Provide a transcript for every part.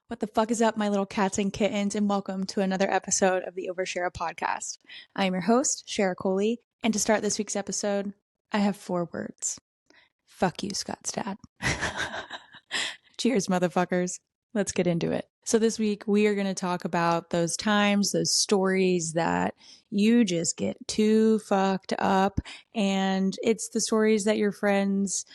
What the fuck is up, my little cats and kittens, and welcome to another episode of the Overshare podcast. I am your host, Shara Coley, and to start this week's episode, I have 4 words. Fuck you, Scott's dad. Cheers, motherfuckers. Let's get into it. So this week, we are going to talk about those times, those stories that you just get too fucked up, and it's the stories that your friends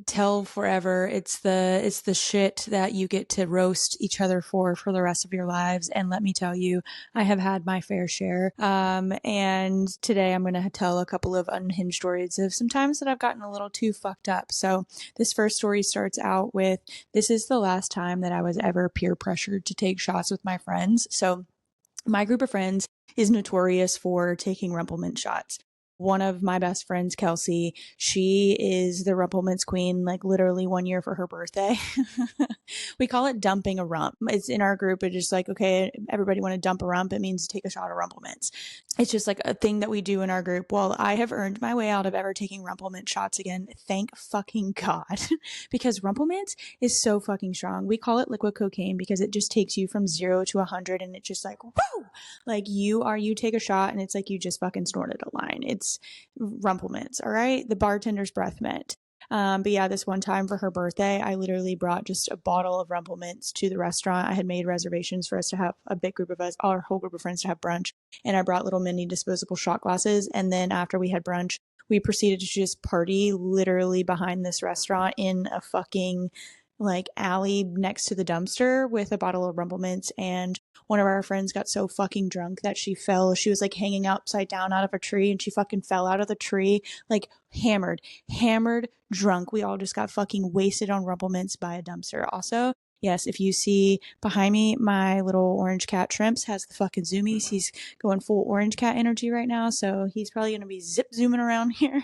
tell forever. It's the shit that you get to roast each other for the rest of your lives. And let me tell you, I have had my fair share. And today I'm going to tell a couple of unhinged stories of some times that I've gotten a little too fucked up. So this first story starts out with, this is the last time that I was ever peer pressured to take shots with my friends. So my group of friends is notorious for taking Rumplemint shots. One of my best friends, Kelsey, she is the Rumplemints queen, like literally 1 year for her birthday. We call it dumping a rump. It's in our group. It's just like, okay, everybody want to dump a rump. It means take a shot of Rumplemints. It's just like a thing that we do in our group. Well, I have earned my way out of ever taking Rumplemint shots again. Thank fucking God. Because Rumplemint is so fucking strong. We call it liquid cocaine because it just takes you from 0 to 100 and it's just like, woo! Like you take a shot and it's like you just fucking snorted a line. It's Rumplemints, all right? The bartender's breath mint. But yeah, this one time for her birthday, I literally brought just a bottle of Rumplemints to the restaurant. I had made reservations for us to have a big group of us, our whole group of friends to have brunch. And I brought little mini disposable shot glasses. And then after we had brunch, we proceeded to just party literally behind this restaurant in a fucking like alley next to the dumpster with a bottle of Rumplemints. And one of our friends got so fucking drunk that she fell. She was like hanging upside down out of a tree and she fucking fell out of the tree, like hammered, drunk. We all just got fucking wasted on Rumplemints by a dumpster. Also, yes, if you see behind me, my little orange cat Shrimps has the fucking zoomies. He's going full orange cat energy right now. So he's probably going to be zip zooming around here.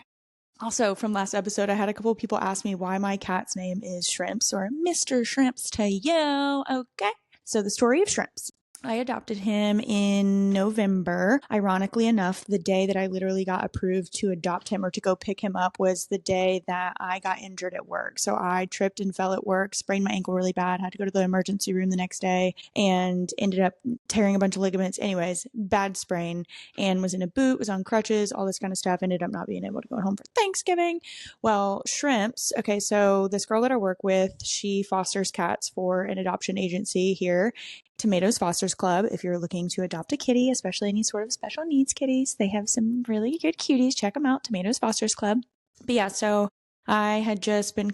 Also, from last episode, I had a couple of people ask me why my cat's name is Shrimps or Mr. Shrimps to you. Okay. So the story of Shrimps. I adopted him in November. Ironically enough, the day that I literally got approved to adopt him or to go pick him up was the day that I got injured at work. So I tripped and fell at work, sprained my ankle really bad, had to go to the emergency room the next day, and ended up tearing a bunch of ligaments. Anyways, bad sprain, and was in a boot, was on crutches, all this kind of stuff. Ended up not being able to go home for Thanksgiving. Well, Shrimps, okay, so this girl that I work with, she fosters cats for an adoption agency here, Tomatoes Fosters Club. If you're looking to adopt a kitty, especially any sort of special needs kitties, they have some really good cuties. Check them out, Tomatoes Fosters Club. But yeah, so I had just been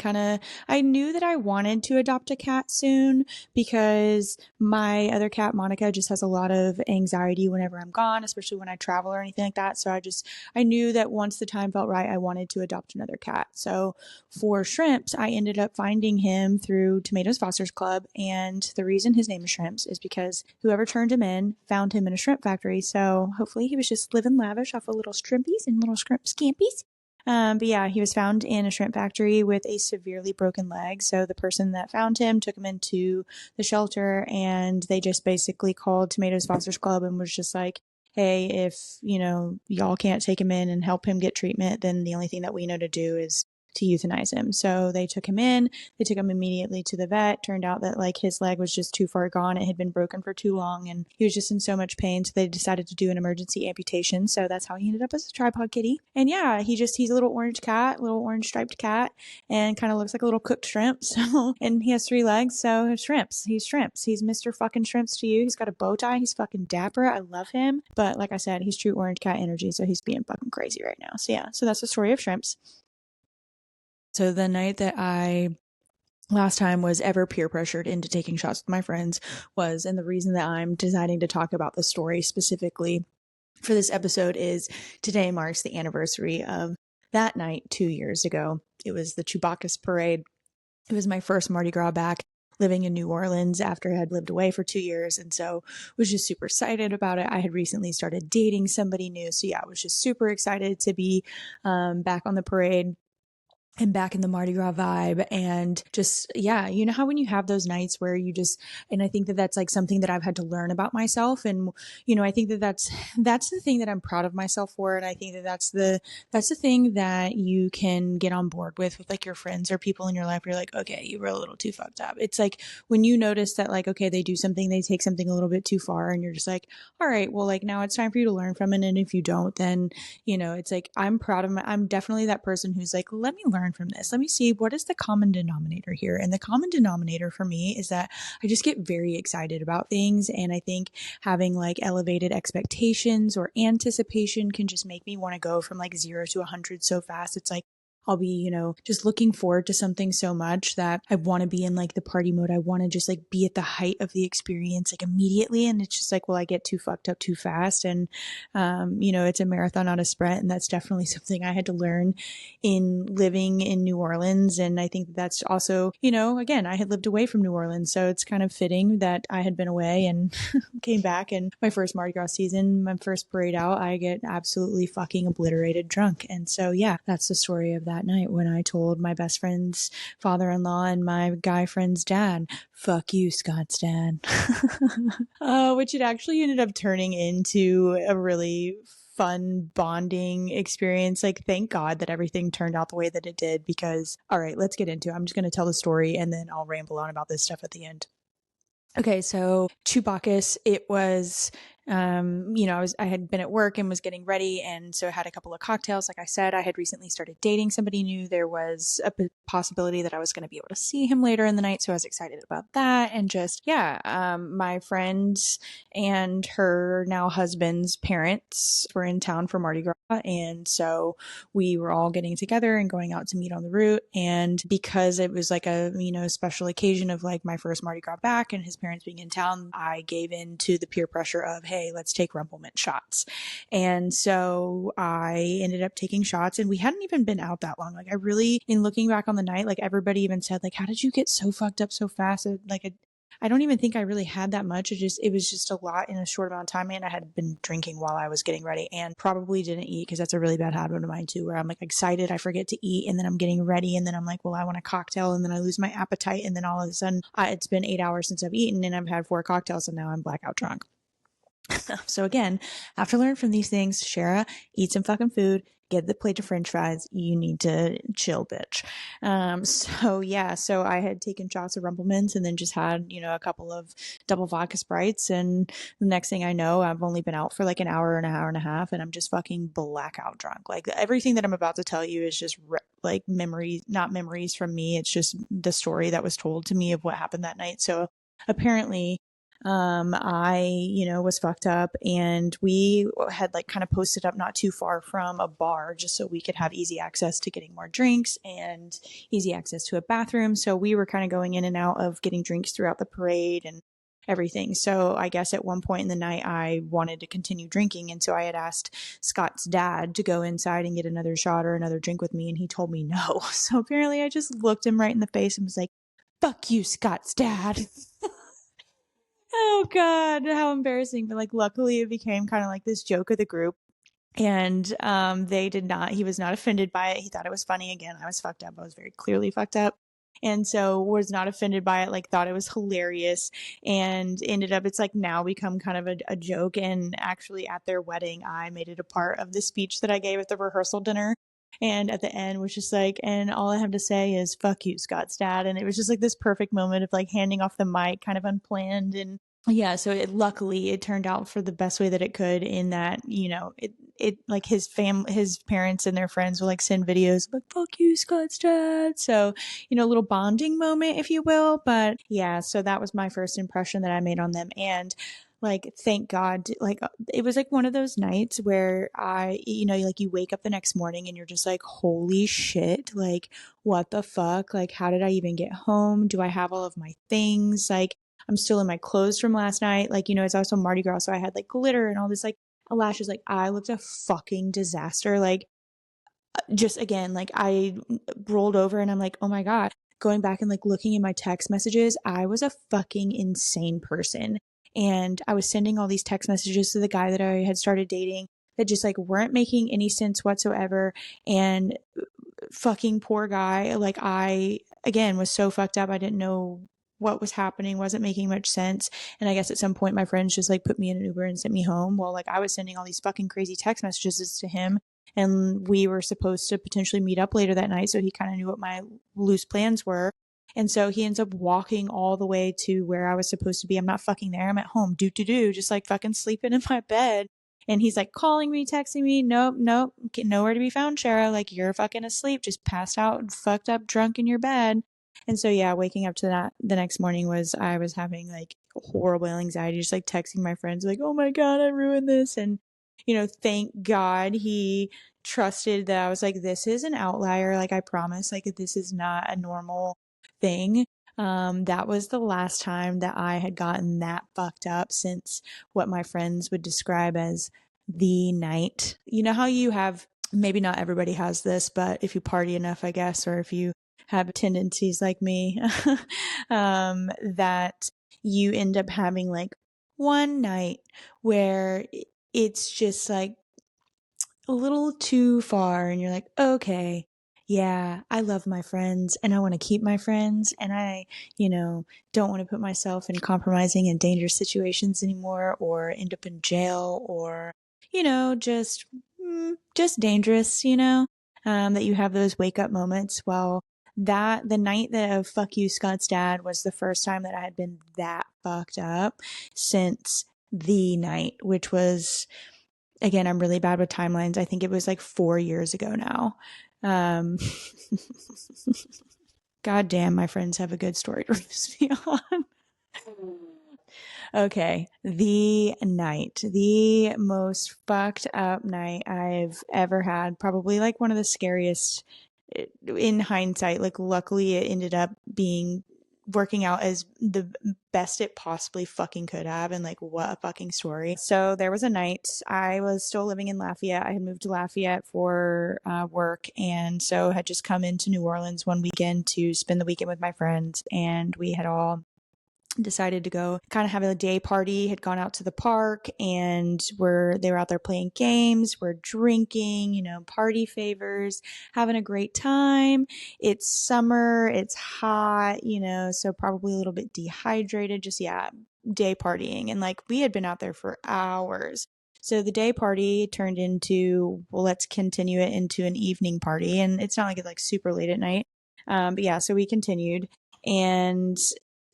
I knew that I wanted to adopt a cat soon because my other cat, Monica, just has a lot of anxiety whenever I'm gone, especially when I travel or anything like that. So I knew that once the time felt right, I wanted to adopt another cat. So for Shrimps, I ended up finding him through Tomatoes Fosters Club. And the reason his name is Shrimps is because whoever turned him in found him in a shrimp factory. So hopefully he was just living lavish off of little shrimpies and little shrimp scampies. But yeah, he was found in a shrimp factory with a severely broken leg. So the person that found him took him into the shelter and they just basically called Tomatoes Fosters Club and was just like, hey, if, y'all can't take him in and help him get treatment, then the only thing that we know to do is to euthanize him. So they took him in, they took him immediately to the vet. Turned out that like his leg was just too far gone. It had been broken for too long and he was just in so much pain. So they decided to do an emergency amputation. So that's how he ended up as a tripod kitty. And yeah, he's a little orange cat, little orange striped cat, and kind of looks like a little cooked shrimp. So, and he has 3 legs. So Shrimps, he's Mr. fucking Shrimps to you. He's got a bow tie. He's fucking dapper. I love him. But like I said, he's true orange cat energy. So he's being fucking crazy right now. So yeah, so that's the story of Shrimps. So the night that I last time was ever peer pressured into taking shots with my friends was, and the reason that I'm deciding to talk about the story specifically for this episode is today marks the anniversary of that night 2 years ago. It was the Chewbacca's parade. It was my first Mardi Gras back living in New Orleans after I had lived away for 2 years. And so was just super excited about it. I had recently started dating somebody new. So yeah, I was just super excited to be back on the parade. and back in the Mardi Gras vibe. And just, yeah, you know how when you have those nights where you just, and I think that that's like something that I've had to learn about myself. And, you know, I think that that's the thing that I'm proud of myself for. And I think that that's the thing that you can get on board with like your friends or people in your life where you're like, okay, you were a little too fucked up. It's like when you notice that like, okay, they do something, they take something a little bit too far, and you're just like, all right, well, like now it's time for you to learn from it. And if you don't, then, you know, it's like, I'm definitely that person who's like, let me learn from this. Let me see what is the common denominator here. And the common denominator for me is that I just get very excited about things. And I think having like elevated expectations or anticipation can just make me want to go from like 0 to 100 so fast. It's like, I'll be, you know, just looking forward to something so much that I want to be in like the party mode. I want to just like be at the height of the experience like immediately. And it's just like, well, I get too fucked up too fast. And, you know, it's a marathon, not a sprint. And that's definitely something I had to learn in living in New Orleans. And I think that's also, you know, again, I had lived away from New Orleans. So it's kind of fitting that I had been away and came back. And my first Mardi Gras season, my first parade out, I get absolutely fucking obliterated drunk. And so, yeah, that's the story of that night when I told my best friend's father-in-law and my guy friend's dad, fuck you, Scott's dad. Which it actually ended up turning into a really fun bonding experience. Like, thank God that everything turned out the way that it did, because, all right, let's get into it. I'm just going to tell the story and then I'll ramble on about this stuff at the end. Okay, so Chewbacca's, it was, you know, I had been at work and was getting ready. And so I had a couple of cocktails. Like I said, I had recently started dating somebody new. There was a possibility that I was going to be able to see him later in the night. So I was excited about that. And just, yeah, my friends and her now husband's parents were in town for Mardi Gras. And so we were all getting together and going out to meet on the route. And because it was like a, you know, special occasion of like my first Mardi Gras back and his parents being in town, I gave in to the peer pressure of, hey, let's take Rumplemint shots. And so I ended up taking shots, and we hadn't even been out that long. Like, I really, in looking back on the night, like everybody even said, like, how did you get so fucked up so fast? Like, I don't even think I really had that much. It was just a lot in a short amount of time. And I had been drinking while I was getting ready and probably didn't eat, because that's a really bad habit of mine too, where I'm like excited, I forget to eat, and then I'm getting ready, and then I'm like, well, I want a cocktail, and then I lose my appetite, and then all of a sudden it's been 8 hours since I've eaten and I've had 4 cocktails, and now I'm blackout drunk. So again, after learning from these things, Shara, eat some fucking food, get the plate of french fries. You need to chill, bitch. So yeah, so I had taken shots of Rumplemints and then just had, you know, a couple of double vodka Sprites. And the next thing I know, I've only been out for like an hour and a half, and I'm just fucking blackout drunk. Like, everything that I'm about to tell you is just like memories, not memories from me. It's just the story that was told to me of what happened that night. So apparently, I, you know, was fucked up, and we had like kind of posted up not too far from a bar just so we could have easy access to getting more drinks and easy access to a bathroom. So we were kind of going in and out of getting drinks throughout the parade and everything. So I guess at one point in the night, I wanted to continue drinking. And so I had asked Scott's dad to go inside and get another shot or another drink with me. And he told me no. So apparently I just looked him right in the face and was like, fuck you, Scott's dad. Oh God, how embarrassing. But like, luckily it became kind of like this joke of the group. And he was not offended by it. He thought it was funny. Again, I was fucked up. I was very clearly fucked up. And so was not offended by it, like thought it was hilarious, and ended up, it's like now become kind of a joke. And actually at their wedding, I made it a part of the speech that I gave at the rehearsal dinner. And at the end was just like, and all I have to say is fuck you, Scott's dad. And it was just like this perfect moment of like handing off the mic, kind of unplanned. And yeah, so luckily it turned out for the best way that it could, in that, you know, it like his parents and their friends will like send videos like, fuck you, Scott's dad. So, you know, a little bonding moment, if you will. But yeah, so that was my first impression that I made on them. And like, thank God, like, it was like one of those nights where you know, like you wake up the next morning and you're just like, holy shit, like, what the fuck? Like, how did I even get home? Do I have all of my things? Like, I'm still in my clothes from last night. Like, you know, it's also Mardi Gras, so I had like glitter and all this like lashes. Like, I looked a fucking disaster. Like, just again, like I rolled over and I'm like, oh my God, going back and like looking in my text messages, I was a fucking insane person. And I was sending all these text messages to the guy that I had started dating that just like weren't making any sense whatsoever. And fucking poor guy. Like, I, again, was so fucked up. I didn't know what was happening, wasn't making much sense. And I guess at some point my friends just like put me in an Uber and sent me home. Well, like I was sending all these fucking crazy text messages to him, and we were supposed to potentially meet up later that night. So he kind of knew what my loose plans were. And so he ends up walking all the way to where I was supposed to be. I'm not fucking there. I'm at home, just like fucking sleeping in my bed. And he's like calling me, texting me. Nope, nowhere to be found, Shara. Like, you're fucking asleep, just passed out, fucked up, drunk in your bed. And so, yeah, waking up to that the next morning I was having like horrible anxiety, just like texting my friends, like, oh my God, I ruined this. And, thank God he trusted that I was like, this is an outlier. Like, I promise, like, this is not a normal thing. That was the last time that I had gotten that fucked up since what my friends would describe as the night. You know how you have, maybe not everybody has this, but if you party enough, I guess, or if you have tendencies like me, that you end up having like one night where it's just like a little too far and you're like, okay, yeah, I love my friends and I want to keep my friends and I, don't want to put myself in compromising and dangerous situations anymore or end up in jail or, just dangerous, that you have those wake up moments. Well, the night that of Fuck You, Scott's dad was the first time that I had been that fucked up since the night, which was, again, I'm really bad with timelines. I think it was like 4 years ago now. God damn, my friends have a good story to roast me on. Okay, the most fucked up night I've ever had. Probably like one of the scariest in hindsight. Like, luckily, it ended up working out as the best it possibly fucking could have. And like, what a fucking story. So there was a night I was still living in Lafayette. I had moved to Lafayette for work. And so had just come into New Orleans one weekend to spend the weekend with my friends. And we had all decided to go kind of have a day party, had gone out to the park and they were out there playing games, we're drinking, party favors, having a great time. It's summer, it's hot, so probably a little bit dehydrated, just, yeah, day partying. And like, we had been out there for hours. So the day party turned into, well, let's continue it into an evening party. And it's not like it's like super late at night. But yeah, so we continued. And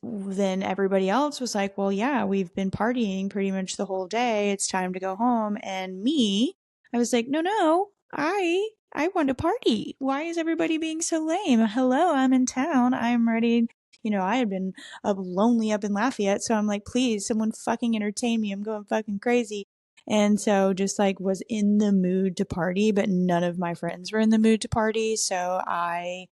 then everybody else was like, well, yeah, we've been partying pretty much the whole day. It's time to go home. And I was like, no, I want to party. Why is everybody being so lame? Hello, I'm in town. I'm ready. I had been lonely up in Lafayette. So I'm like, please, someone fucking entertain me. I'm going fucking crazy. And so just like was in the mood to party, but none of my friends were in the mood to party. So I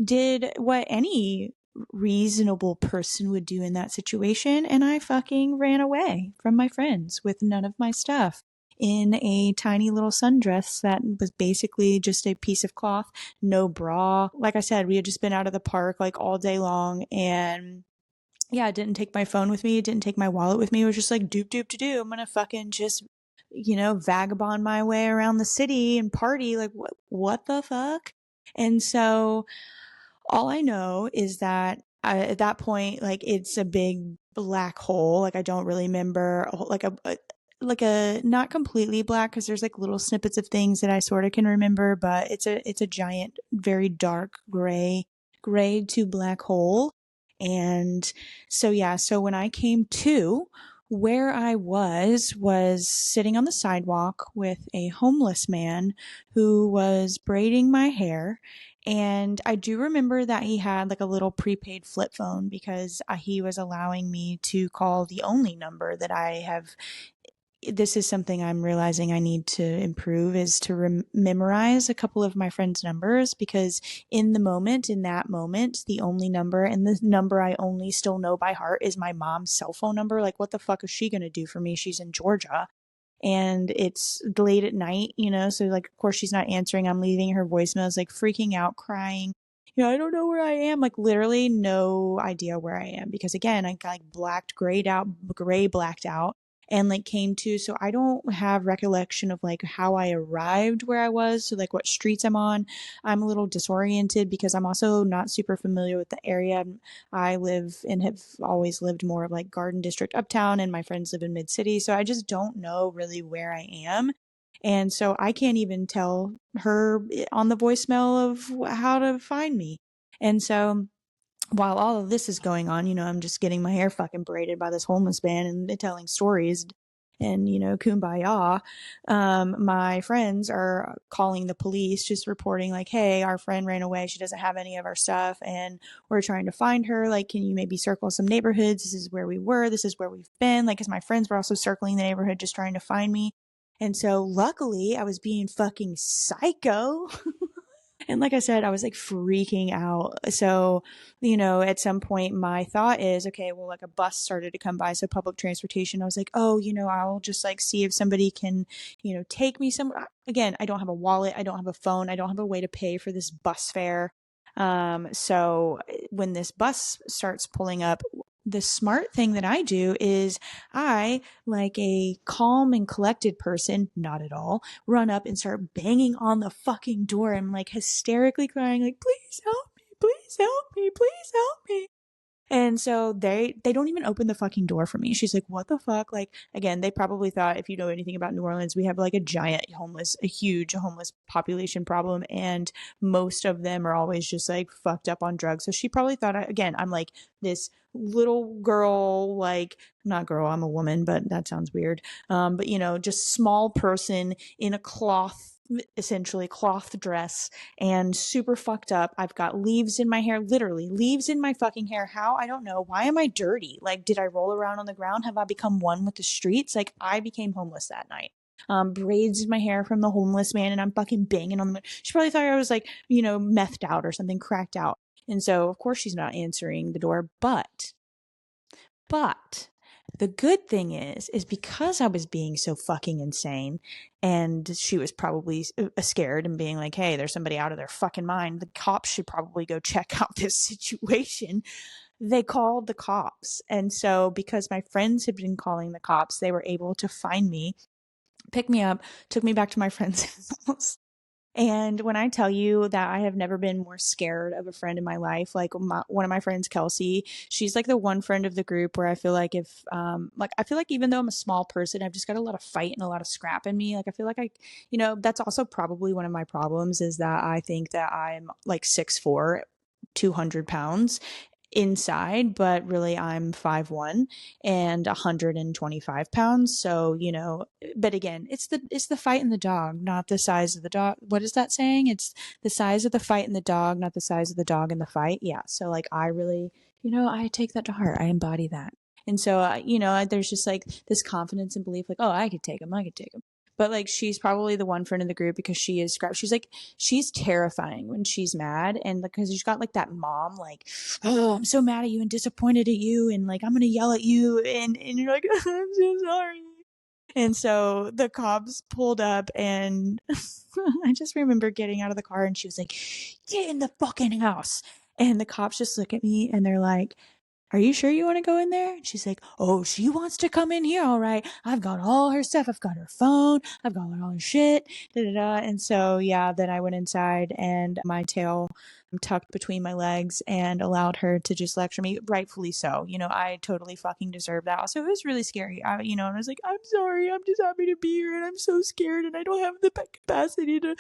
did what any reasonable person would do in that situation, and I fucking ran away from my friends with none of my stuff in a tiny little sundress that was basically just a piece of cloth, no bra. Like I said, we had just been out of the park like all day long, and yeah, I didn't take my phone with me, didn't take my wallet with me. It was just like doop to do. I'm gonna fucking just vagabond my way around the city and party. Like, what the fuck? And so all I know is that at that point, like, it's a big black hole. Like, I don't really remember like a not completely black, because there's like little snippets of things that I sort of can remember, but it's a giant, very dark gray to black hole. And so yeah, so when I came to, where I was sitting on the sidewalk with a homeless man who was braiding my hair. And I do remember that he had like a little prepaid flip phone, because he was allowing me to call the only number that I have. This is something I'm realizing I need to improve, is to memorize a couple of my friends' numbers, because in that moment, the only number, and the number I only still know by heart, is my mom's cell phone number. Like, what the fuck is she going to do for me? She's in Georgia. And it's late at night, so like, of course she's not answering. I'm leaving her voicemails, like freaking out, crying. I don't know where I am. Like, literally no idea where I am, because again, I got like gray blacked out. and like came to. So I don't have recollection of like how I arrived where I was. So like what streets I'm on. I'm a little disoriented because I'm also not super familiar with the area. I live and have always lived more of like Garden District uptown, and my friends live in Mid City. So I just don't know really where I am. And so I can't even tell her on the voicemail of how to find me. And so while all of this is going on, I'm just getting my hair fucking braided by this homeless man and telling stories and, kumbaya. My friends are calling the police, just reporting like, hey, our friend ran away. She doesn't have any of our stuff and we're trying to find her. Like, can you maybe circle some neighborhoods? This is where we were. This is where we've been. Like, cause my friends were also circling the neighborhood, just trying to find me. And so luckily I was being fucking psycho. And like I said, I was like freaking out. So, at some point my thought is, okay, well, like a bus started to come by. So public transportation, I was like, oh, I'll just like see if somebody can, take me somewhere. Again, I don't have a wallet. I don't have a phone. I don't have a way to pay for this bus fare. So when this bus starts pulling up, the smart thing that I do is I, like a calm and collected person, not at all, run up and start banging on the fucking door. I'm like hysterically crying, like, please help me, please help me, please help me. And so they don't even open the fucking door for me. She's like, what the fuck? Like, again, they probably thought, if you know anything about New Orleans, we have like a huge homeless population problem. And most of them are always just like fucked up on drugs. So she probably thought, again, I'm like this little girl, like, not girl, I'm a woman, but that sounds weird. But just small person in a essentially cloth dress and super fucked up. I've got leaves in my hair, literally leaves in my fucking hair. How? I don't know. Why am I dirty? Like, did I roll around on the ground? Have I become one with the streets? Like, I became homeless that night. Braids in my hair from the homeless man, and I'm fucking banging on the. She probably thought I was like, methed out or something, cracked out. And so, of course, she's not answering the door. But the good thing is because I was being so fucking insane and she was probably scared and being like, hey, there's somebody out of their fucking mind. The cops should probably go check out this situation. They called the cops. And so because my friends had been calling the cops, they were able to find me, pick me up, took me back to my friend's house. And when I tell you that I have never been more scared of a friend in my life, like one of my friends, Kelsey, she's like the one friend of the group where I feel like I feel like even though I'm a small person, I've just got a lot of fight and a lot of scrap in me. Like, I feel like that's also probably one of my problems is that I think that I'm like 6'4", 200 pounds inside, but really I'm 5'1" and 125 pounds. So, but again, it's the fight in the dog, not the size of the dog. What is that saying? It's the size of the fight in the dog, not the size of the dog in the fight. Yeah. So like, I really, I take that to heart. I embody that. And so, there's just like this confidence and belief, like, oh, I could take him. I could take him. But like, she's probably the one friend in the group because she is scrap. She's terrifying when she's mad. And because she's got like that mom, like, oh, I'm so mad at you and disappointed at you. And like, I'm going to yell at you. And you're like, I'm so sorry. And so the cops pulled up and I just remember getting out of the car and she was like, get in the fucking house. And the cops just look at me and they're like, are you sure you want to go in there? And she's like, oh, she wants to come in here. All right. I've got all her stuff. I've got her phone. I've got all her shit. Da, da, da. And so, yeah, then I went inside and my tail tucked between my legs and allowed her to just lecture me, rightfully so. I totally fucking deserve that. Also, it was really scary. And I was like, I'm sorry. I'm just happy to be here and I'm so scared and I don't have the capacity to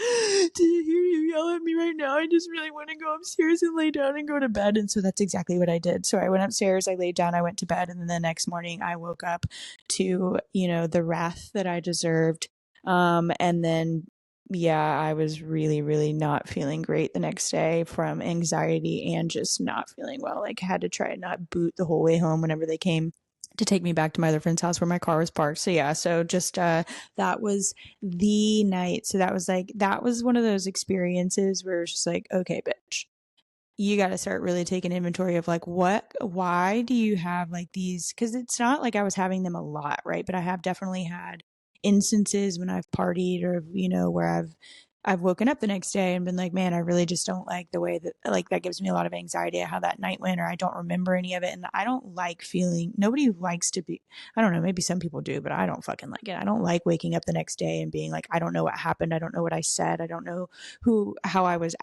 hear you yell at me right now. I just really want to go upstairs and lay down and go to bed. And so that's exactly what I did. So I went upstairs, I laid down, I went to bed. And then the next morning I woke up to, the wrath that I deserved. And then yeah, I was really, really not feeling great the next day from anxiety and just not feeling well. Like, had to try and not boot the whole way home whenever they came to take me back to my other friend's house where my car was parked. So yeah, so just that was the night. So that was one of those experiences where it's just like, okay, bitch, you got to start really taking inventory of like, why do you have like these? Because it's not like I was having them a lot, right? But I have definitely had instances when I've partied or, where I've I've woken up the next day and been like, man, I really just don't like the way that, like, that gives me a lot of anxiety how that night went, or I don't remember any of it. And I don't like feeling, nobody likes to be, I don't know, maybe some people do, but I don't fucking like it. I don't like waking up the next day and being like, I don't know what happened. I don't know what I said. I don't know how I was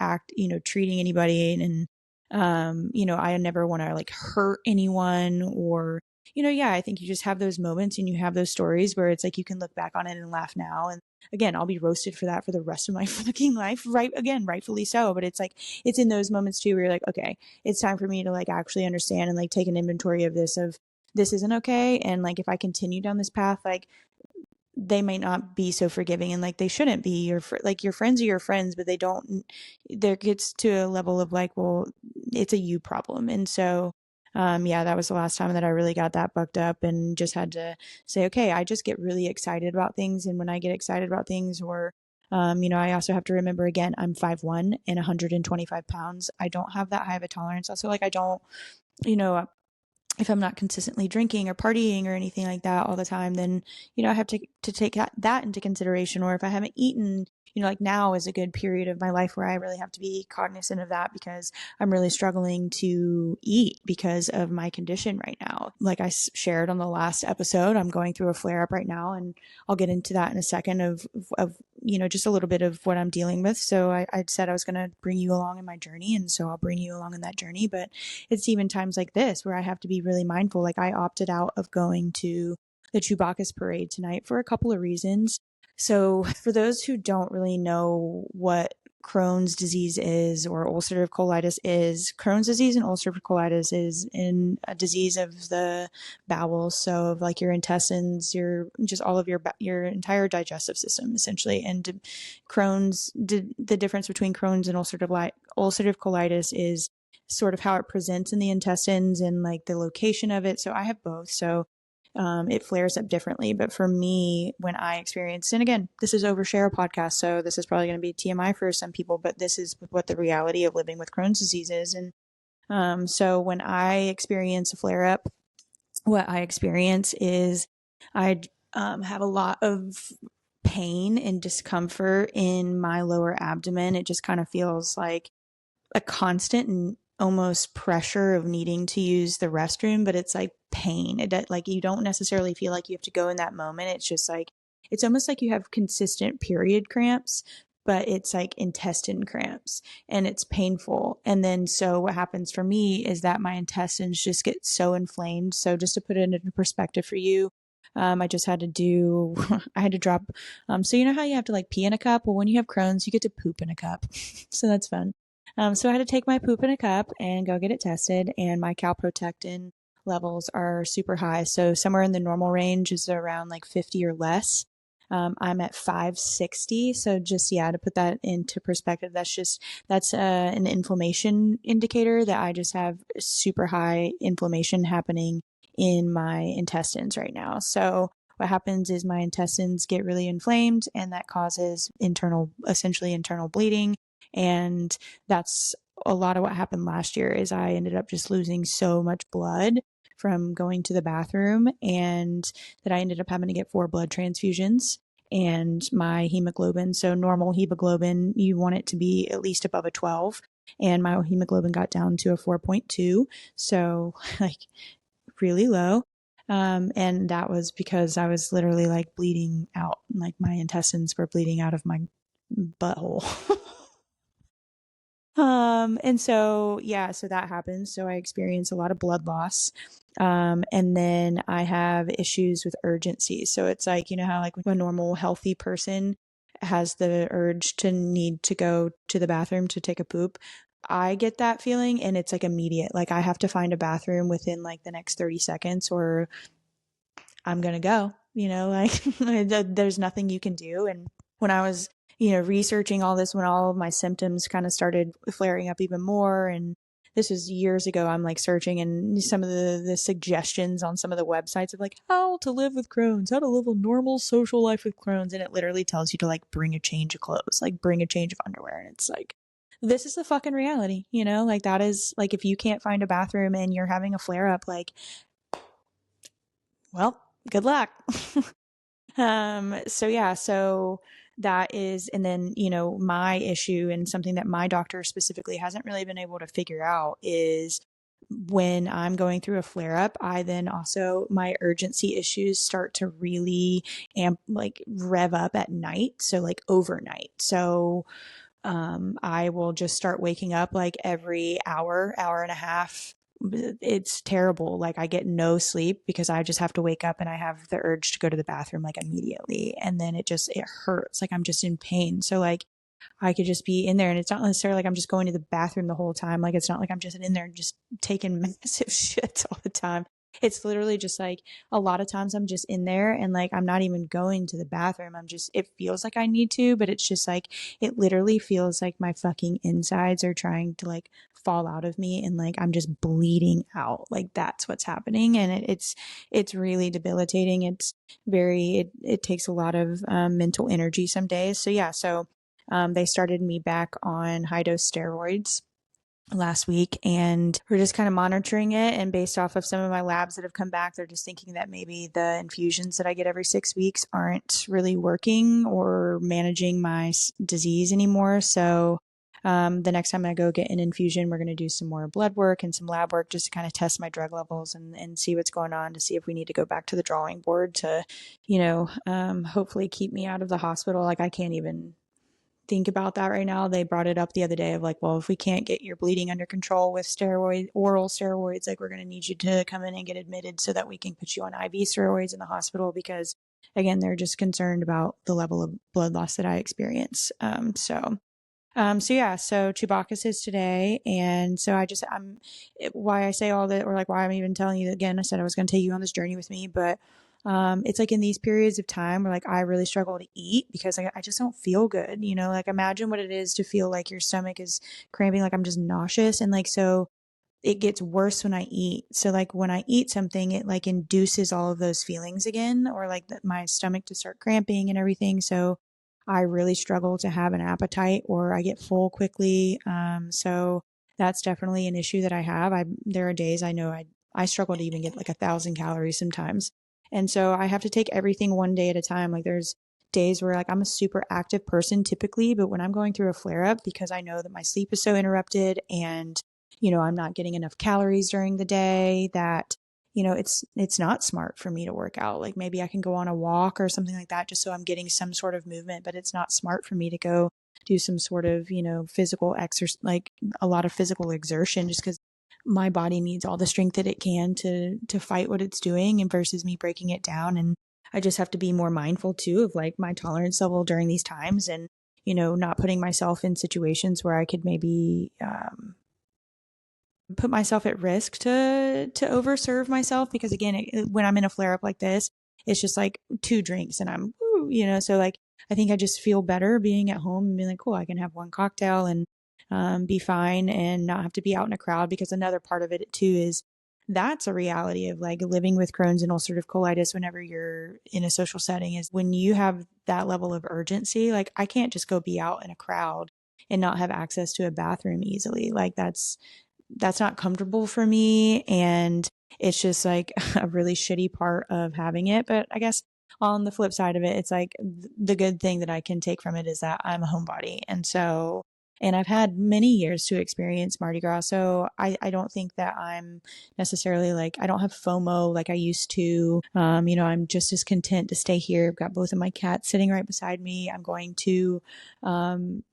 treating anybody. And, I never want to like hurt anyone or, yeah, I think you just have those moments and you have those stories where it's like you can look back on it and laugh now. And again, I'll be roasted for that for the rest of my fucking life. Right. Again, rightfully so. But it's like, it's in those moments too, where you're like, okay, it's time for me to like actually understand and like take an inventory of this isn't okay. And like, if I continue down this path, like they might not be so forgiving and like they shouldn't be your friends are your friends, but they don't, there gets to a level of like, well, it's a you problem. And so, yeah, that was the last time that I really got that bucked up and just had to say, okay, I just get really excited about things. And when I get excited about things or, I also have to remember again, I'm 5'1" and 125 pounds. I don't have that high of a tolerance. Also, like I don't, you know, if I'm not consistently drinking or partying or anything like that all the time, then, I have to take that into consideration. Or if I haven't eaten, like now is a good period of my life where I really have to be cognizant of that because I'm really struggling to eat because of my condition right now. Like I shared on the last episode, I'm going through a flare up right now, and I'll get into that in a second of just a little bit of what I'm dealing with. So I said I was going to bring you along in my journey. And so I'll bring you along in that journey. But it's even times like this where I have to be really mindful. Like I opted out of going to the Chewbacca's parade tonight for a couple of reasons. So for those who don't really know what Crohn's disease is or ulcerative colitis is, Crohn's disease and ulcerative colitis is in a disease of the bowels. So of like your intestines, your just all of your entire digestive system essentially. And Crohn's, the difference between Crohn's and ulcerative colitis is sort of how it presents in the intestines and like the location of it. So I have both. So it flares up differently. But for me, when I experience, and again, this is Overshare a podcast, so this is probably going to be TMI for some people, but this is what the reality of living with Crohn's disease is. And so when I experience a flare up, what I experience is I have a lot of pain and discomfort in my lower abdomen. It just kind of feels like a constant and almost pressure of needing to use the restroom, but it's like pain. Like you don't necessarily feel like you have to go in that moment. It's just like, it's almost like you have consistent period cramps, but it's like intestine cramps and it's painful. And then so what happens for me is that my intestines just get so inflamed. So just to put it into perspective for you, I just had to do, I had to drop, so you know how you have to like pee in a cup? Well, when you have Crohn's, you get to poop in a cup. So that's fun. So I had to take my poop in a cup and go get it tested, and my calprotectin levels are super high. So somewhere in the normal range is around like 50 or less. I'm at 560. So just, yeah, to put that into perspective, that's an inflammation indicator that I just have super high inflammation happening in my intestines right now. So what happens is my intestines get really inflamed, and that causes essentially internal bleeding. And that's a lot of what happened last year is I ended up just losing so much blood from going to the bathroom, and that I ended up having to get 4 blood transfusions. And my hemoglobin, so normal hemoglobin, you want it to be at least above a 12, and my hemoglobin got down to a 4.2. So like really low. And that was because I was literally like bleeding out, like my intestines were bleeding out of my butthole. And so, yeah, so that happens. So I experience a lot of blood loss. And then I have issues with urgency. So it's like, you know how like a normal healthy person has the urge to need to go to the bathroom to take a poop. I get that feeling and it's like immediate. Like I have to find a bathroom within like the next 30 seconds or I'm going to go, like there's nothing you can do. And when I was, researching all this, when all of my symptoms kind of started flaring up even more, and this was years ago, I'm like searching and some of the suggestions on some of the websites of like how to live with Crohn's, how to live a normal social life with Crohn's. And it literally tells you to like bring a change of clothes, like bring a change of underwear. And it's like, this is the fucking reality, like that is like, if you can't find a bathroom and you're having a flare up, like, well, good luck. So yeah, so that is, and then, my issue and something that my doctor specifically hasn't really been able to figure out is when I'm going through a flare up, I then also, my urgency issues start to really like rev up at night. So like overnight. So I will just start waking up like every hour and a half. It's terrible. Like I get no sleep because I just have to wake up and I have the urge to go to the bathroom like immediately. And then it hurts. Like I'm just in pain. So like I could just be in there and it's not necessarily like I'm just going to the bathroom the whole time. Like it's not like I'm just in there just taking massive shits all the time. It's literally just like a lot of times I'm just in there and like I'm not even going to the bathroom. It feels like I need to, but it's just like it literally feels like my fucking insides are trying to like fall out of me and like I'm just bleeding out. Like that's what's happening. And it's really debilitating. It takes a lot of mental energy some days. So yeah, they started me back on high dose steroids last week and we're just kind of monitoring it. And based off of some of my labs that have come back, they're just thinking that maybe the infusions that I get every 6 weeks aren't really working or managing my disease anymore. So the next time I go get an infusion, we're going to do some more blood work and some lab work just to kind of test my drug levels and see what's going on, to see if we need to go back to the drawing board to, hopefully keep me out of the hospital. Like I can't even think about that right now. They brought it up the other day of like, well, if we can't get your bleeding under control with oral steroids, like we're going to need you to come in and get admitted so that we can put you on IV steroids in the hospital because again, they're just concerned about the level of blood loss that I experience. So Chewbacca's is today. And so why I say all that, or like why I'm even telling you again, I said I was going to take you on this journey with me, but it's like in these periods of time where like I really struggle to eat because I just don't feel good, like imagine what it is to feel like your stomach is cramping, like I'm just nauseous. And like, so it gets worse when I eat. So like when I eat something, it like induces all of those feelings again, or like my stomach to start cramping and everything. So I really struggle to have an appetite or I get full quickly. So that's definitely an issue that I have. There are days I know I struggle to even get like 1,000 calories sometimes. And so I have to take everything one day at a time. Like there's days where like I'm a super active person typically, but when I'm going through a flare up, because I know that my sleep is so interrupted and I'm not getting enough calories during the day, that it's not smart for me to work out. Like maybe I can go on a walk or something like that just so I'm getting some sort of movement, but it's not smart for me to go do some sort of, physical exercise, like a lot of physical exertion, just because my body needs all the strength that it can to fight what it's doing, and versus me breaking it down. And I just have to be more mindful too of like my tolerance level during these times, and not putting myself in situations where I could maybe put myself at risk to overserve myself, because again, when I'm in a flare up like this, it's just like 2 drinks and I'm so like I think I just feel better being at home and being like, cool, I can have one cocktail and be fine and not have to be out in a crowd. Because another part of it too is that's a reality of like living with Crohn's and ulcerative colitis whenever you're in a social setting, is when you have that level of urgency. Like I can't just go be out in a crowd and not have access to a bathroom easily. Like that's not comfortable for me. And it's just like a really shitty part of having it. But I guess on the flip side of it, it's like the good thing that I can take from it is that I'm a homebody. And I've had many years to experience Mardi Gras. So I don't think that I'm necessarily like, I don't have FOMO like I used to. I'm just as content to stay here. I've got both of my cats sitting right beside me. I'm going to, I'm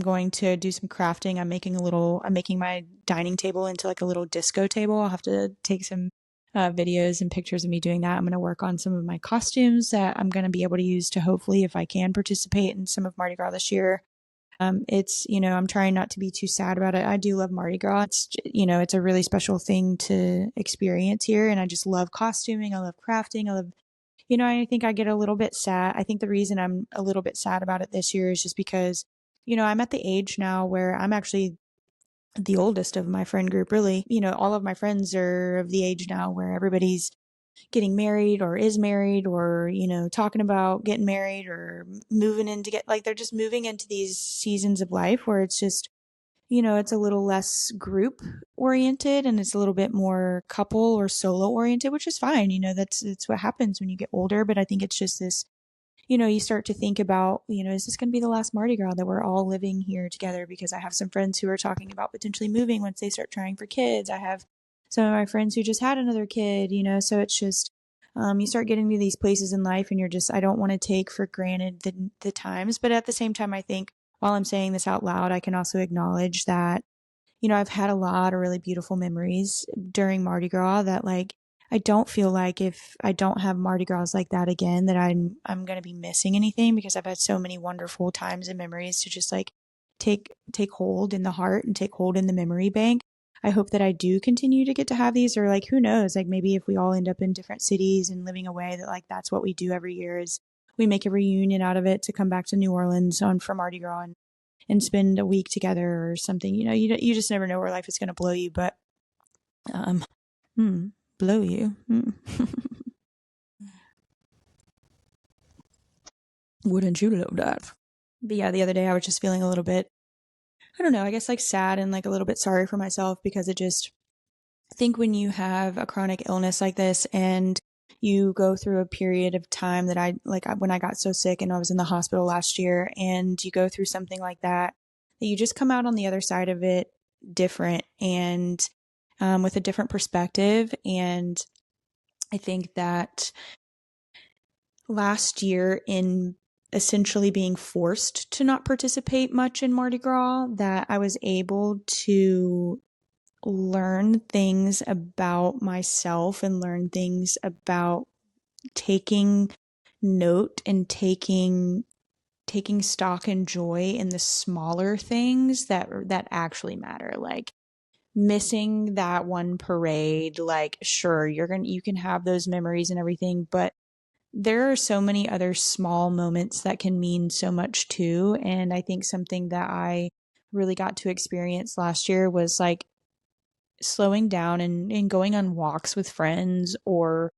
going to do some crafting. I'm making my dining table into like a little disco table. I'll have to take some videos and pictures of me doing that. I'm going to work on some of my costumes that I'm going to be able to use to hopefully, if I can, participate in some of Mardi Gras this year. I'm trying not to be too sad about it. I do love Mardi Gras. It's a really special thing to experience here. And I just love costuming. I love crafting. I think I get a little bit sad. I think the reason I'm a little bit sad about it this year is just because I'm at the age now where I'm actually the oldest of my friend group, really. All of my friends are of the age now where everybody's getting married or is married or, talking about getting married or moving in to like, they're just moving into these seasons of life where it's just, it's a little less group oriented and it's a little bit more couple or solo oriented, which is fine. That's what happens when you get older. But I think it's just this you start to think about, is this going to be the last Mardi Gras that we're all living here together? Because I have some friends who are talking about potentially moving once they start trying for kids. I have some of my friends who just had another kid, so it's just, you start getting to these places in life and you're just, I don't want to take for granted the times. But at the same time, I think while I'm saying this out loud, I can also acknowledge that, I've had a lot of really beautiful memories during Mardi Gras that like, I don't feel like if I don't have Mardi Gras like that again, that I'm going to be missing anything, because I've had so many wonderful times and memories to just like take hold in the heart and take hold in the memory bank. I hope that I do continue to get to have these, or like, who knows, like maybe if we all end up in different cities and living away, that like that's what we do every year, is we make a reunion out of it to come back to New Orleans on for Mardi Gras and spend a week together or something. You just never know where life is going to blow you, but um blow you. Wouldn't you love that? But yeah, the other day I was just feeling a little bit, I don't know, I guess like sad and like a little bit sorry for myself, because it just, I think when you have a chronic illness like this and you go through a period of time that when I got so sick and I was in the hospital last year, and you go through something like that, that you just come out on the other side of it different and with a different perspective. And I think that last year, in essentially being forced to not participate much in Mardi Gras, that I was able to learn things about myself and learn things about taking note and taking stock and joy in the smaller things that actually matter. Like missing that one parade, like sure, you can have those memories and everything, but there are so many other small moments that can mean so much too. And I think something that I really got to experience last year was like slowing down and going on walks with friends, or,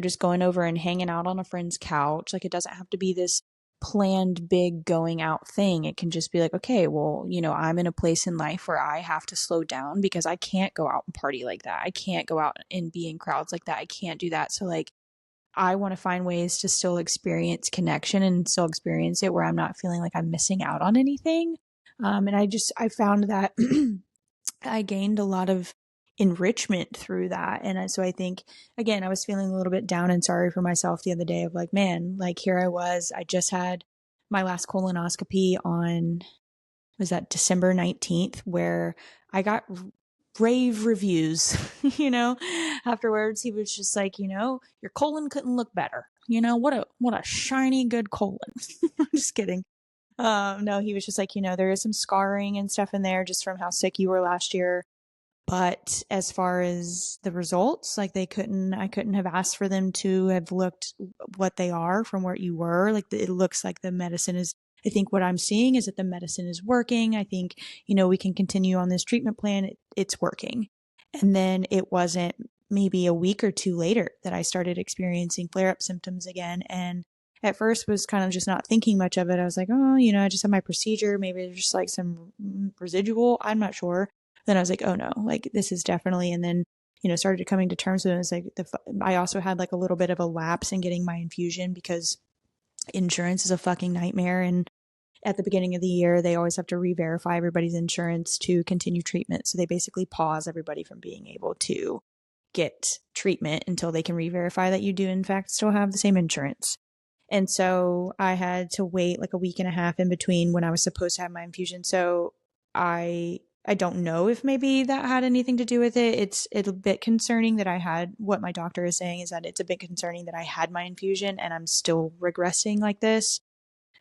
just going over and hanging out on a friend's couch. Like it doesn't have to be this planned big going out thing. It can just be like, okay, well, I'm in a place in life where I have to slow down because I can't go out and party like that. I can't go out and be in crowds like that. I can't do that. So like, I want to find ways to still experience connection and still experience it where I'm not feeling like I'm missing out on anything. And I found that I gained a lot of enrichment through that. And so I think, again, I was feeling a little bit down and sorry for myself the other day of like, man, like here I just had my last colonoscopy on, was that December 19th, where I got rave reviews, afterwards. He was just like, your colon couldn't look better. What a shiny, good colon. I'm just kidding. No, he was just like, there is some scarring and stuff in there just from how sick you were last year. But as far as the results, like I couldn't have asked for them to have looked what they are from where you were. Like it looks like the medicine is, I think what I'm seeing is that the medicine is working. I think, we can continue on this treatment plan. It's working. And then it wasn't maybe a week or two later that I started experiencing flare-up symptoms again. And at first was kind of just not thinking much of it. I was like, oh, I just had my procedure. Maybe there's just like some residual. I'm not sure. Then I was like, oh no, like this is definitely, and then, started coming to terms with it. It's like I also had like a little bit of a lapse in getting my infusion because insurance is a fucking nightmare. And at the beginning of the year, they always have to re-verify everybody's insurance to continue treatment. So they basically pause everybody from being able to get treatment until they can re-verify that you do in fact still have the same insurance. And so I had to wait like a week and a half in between when I was supposed to have my infusion. So I don't know if maybe that had anything to do with it. It's a bit concerning that I had, what my doctor is saying is that it's a bit concerning that I had my infusion and I'm still regressing like this,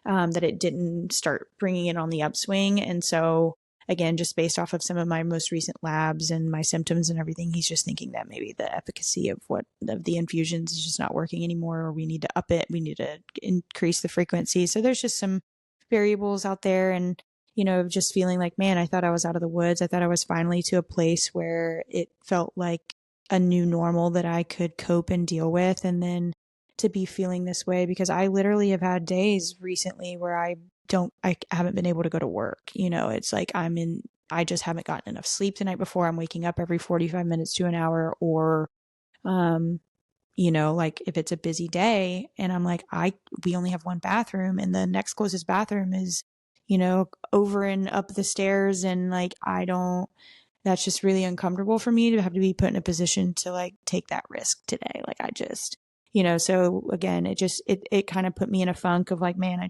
that it didn't start bringing it on the upswing. And so again, just based off of some of my most recent labs and my symptoms and everything, he's just thinking that maybe the efficacy of the infusions is just not working anymore, or we need to up it. We need to increase the frequency. So there's just some variables out there. And just feeling like, man, I thought I was out of the woods. I thought I was finally to a place where it felt like a new normal that I could cope and deal with. And then to be feeling this way, because I literally have had days recently where I haven't been able to go to work. It's like I just haven't gotten enough sleep the night before. I'm waking up every 45 minutes to an hour, or, like if it's a busy day and I'm like, we only have one bathroom and the next closest bathroom is, over and up the stairs. And like, that's just really uncomfortable for me to have to be put in a position to like take that risk today. Like so again, it kind of put me in a funk of like, man, I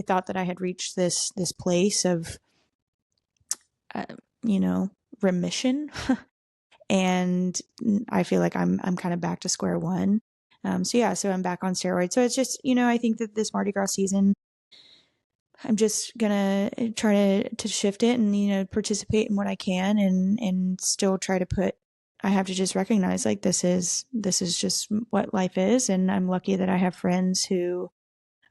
thought that I had reached this place of, uh, remission. And I feel like I'm kind of back to square one. So I'm back on steroids. So it's just, I think that this Mardi Gras season, I'm just gonna try to shift it and, participate in what I can and still try to I have to just recognize like this is just what life is. And I'm lucky that I have friends who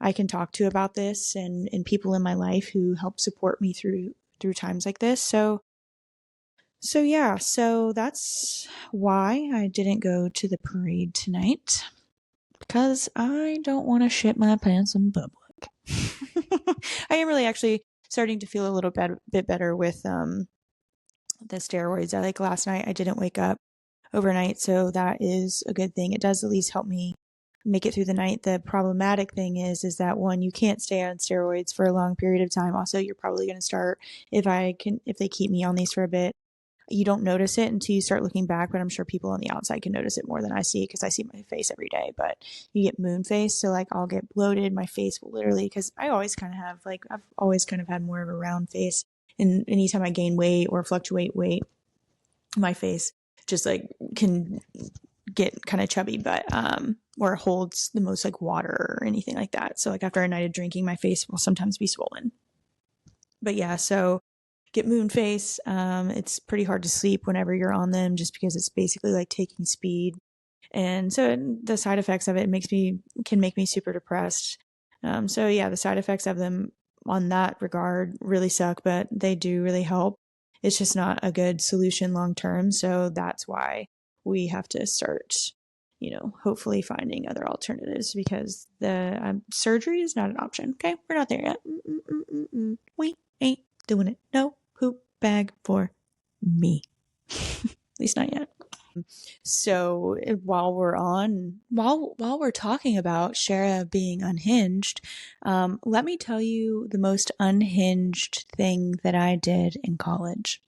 I can talk to about this and people in my life who help support me through times like this. So yeah, so that's why I didn't go to the parade tonight, because I don't want to shit my pants in public. I am really actually starting to feel a little bit better with the steroids. I like last night I didn't wake up overnight, so that is a good thing. It does at least help me make it through the night. The problematic thing is that one, you can't stay on steroids for a long period of time. Also, you're probably going to start, if they keep me on these for a bit, you don't notice it until you start looking back, but I'm sure people on the outside can notice it more than I see because I see my face every day. But you get moon face, so like I'll get bloated, my face will literally, because I always kind of have like, I've always kind of had more of a round face, and anytime I gain weight or fluctuate weight, my face just like can get kind of chubby, but or holds the most like water or anything like that. So like after a night of drinking, my face will sometimes be swollen. But yeah, so get moon face. It's pretty hard to sleep whenever you're on them, just because it's basically like taking speed. And so the side effects of it can make me super depressed. So yeah, the side effects of them on that regard really suck, but they do really help. It's just not a good solution long term. So that's why we have to start, hopefully finding other alternatives, because the surgery is not an option. Okay, we're not there yet. We ain't doing it. No poop bag for me. At least not yet. So while we're talking about Shara being unhinged, let me tell you the most unhinged thing that I did in college.